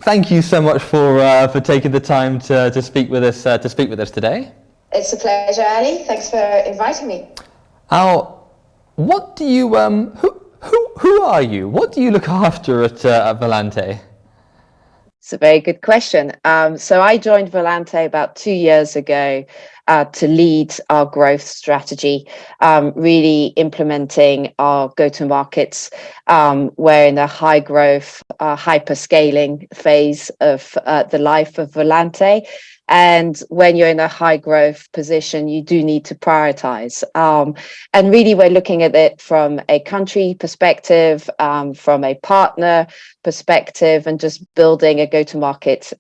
thank you so much for taking the time to speak with us today. It's a pleasure, Ali. Thanks for inviting me. Now, what do you who are you? What do you look after at Volante? It's a very good question. So I joined Volante about 2 years ago to lead our growth strategy, really implementing our go-to-markets. We're in a high growth, hyper-scaling phase of the life of Volante. And when you're in a high growth position, you do need to prioritize. And really, we're looking at it from a country perspective, from a partner perspective, and just building a go-to-market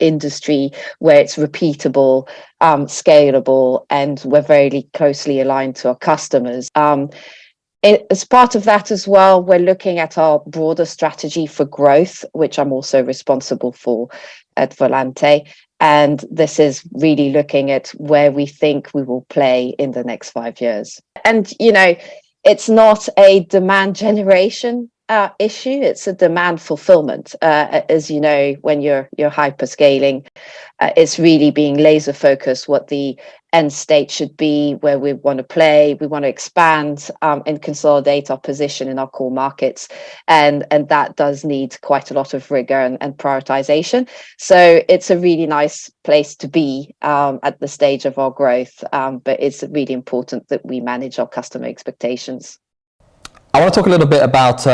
industry where it's repeatable, scalable, and we're very closely aligned to our customers. As part of that as well, we're looking at our broader strategy for growth, which I'm also responsible for at Volante. And this is really looking at where we think we will play in the next 5 years. And, it's not a demand generation issue, it's a demand fulfillment. As you know, when you're hyper scaling, it's really being laser focused what the end state should be, where we want to play, we want to expand and consolidate our position in our core markets, and that does need quite a lot of rigor and prioritization. So it's a really nice place to be at the stage of our growth, but it's really important that we manage our customer expectations. I want to talk a little bit about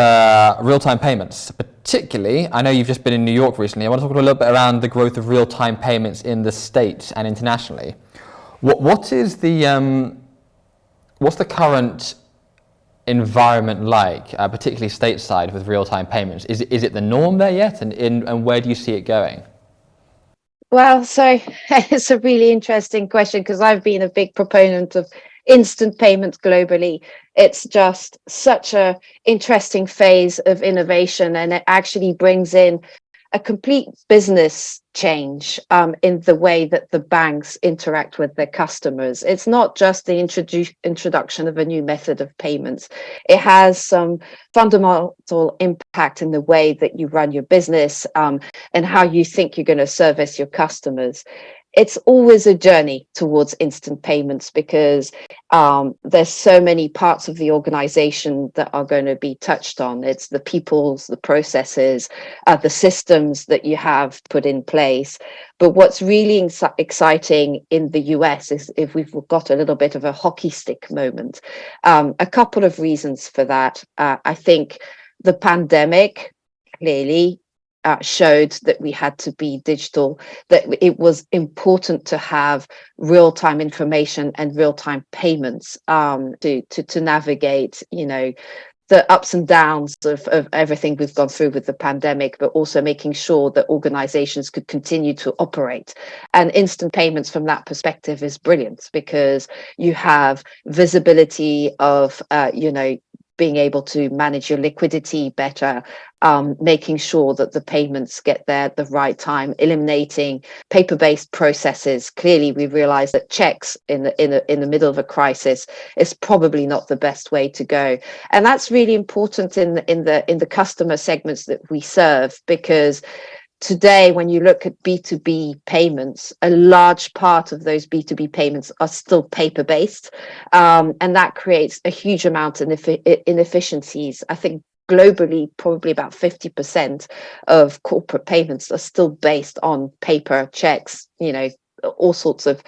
real-time payments, particularly. I know you've just been in New York recently. I want to talk a little bit around the growth of real-time payments in the States and internationally. What's the current environment like, particularly stateside with real-time payments? Is it the norm there yet, and where do you see it going? Well, so it's a really interesting question because I've been a big proponent of instant payments globally. It's just such a interesting phase of innovation, and it actually brings in a complete business change in the way that the banks interact with their customers. It's not just the introduction of a new method of payments. It has some fundamental impact in the way that you run your business and how you think you're going to service your customers. It's always a journey towards instant payments because there's so many parts of the organization that are going to be touched on. It's the peoples, the processes, the systems that you have put in place. But what's really exciting in the US is if we've got a little bit of a hockey stick moment. A couple of reasons for that. I think the pandemic clearly showed that we had to be digital, that it was important to have real-time information and real-time payments to navigate, the ups and downs of everything we've gone through with the pandemic, but also making sure that organizations could continue to operate. And instant payments from that perspective is brilliant because you have visibility of, being able to manage your liquidity better, making sure that the payments get there at the right time, eliminating paper-based processes. Clearly, we realize that checks in the middle of a crisis is probably not the best way to go, and that's really important in the customer segments that we serve because today, when you look at B2B payments, a large part of those B2B payments are still paper-based, and that creates a huge amount of inefficiencies. I think globally, probably about 50% of corporate payments are still based on paper checks, all sorts of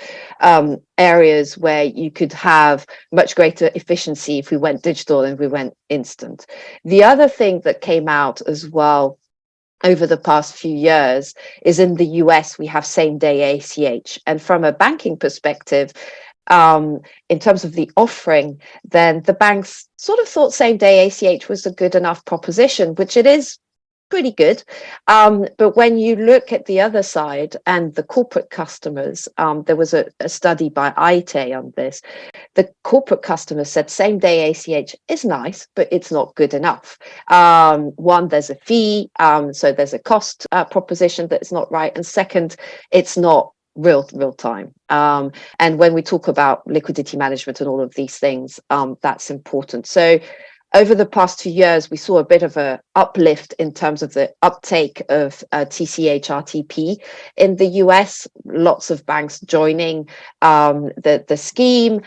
areas where you could have much greater efficiency if we went digital and we went instant. The other thing that came out as well over the past few years is in the US, we have same-day ACH. And from a banking perspective, in terms of the offering, then the banks sort of thought same-day ACH was a good enough proposition, which it is pretty good. But when you look at the other side and the corporate customers, there was a study by ITE on this. The corporate customers said same-day ACH is nice, but it's not good enough. One, there's a fee, so there's a cost proposition that's not right. And second, it's not real time. And when we talk about liquidity management and all of these things, that's important. So over the past 2 years, we saw a bit of a uplift in terms of the uptake of TCH RTP in the US. Lots of banks joining the scheme,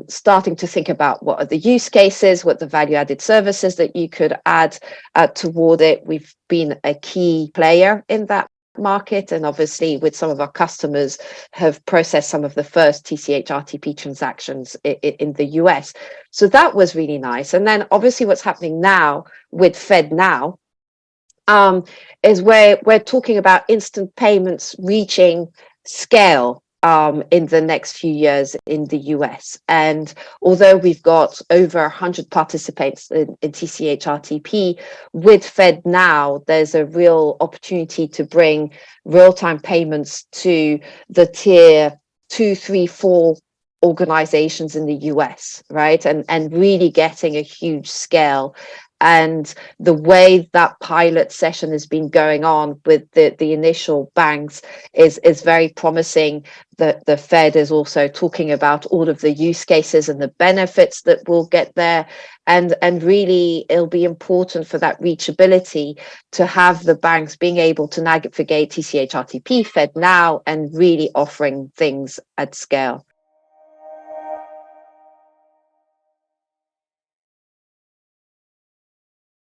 starting to think about what are the use cases, what the value-added services that you could add toward it. We've been a key player in that market, and obviously with some of our customers have processed some of the first TCH RTP transactions in the US. So that was really nice. And then obviously what's happening now with FedNow is where we're talking about instant payments reaching scale in the next few years in the US. And although we've got over 100 participants in TCH RTP, with FedNow, there's a real opportunity to bring real-time payments to the tier 2, 3, 4 organizations in the US, right? And really getting a huge scale. And the way that pilot session has been going on with the initial banks is very promising. That the Fed is also talking about all of the use cases and the benefits that we'll get there. And really, it'll be important for that reachability to have the banks being able to navigate TCH RTP, FedNow, and really offering things at scale.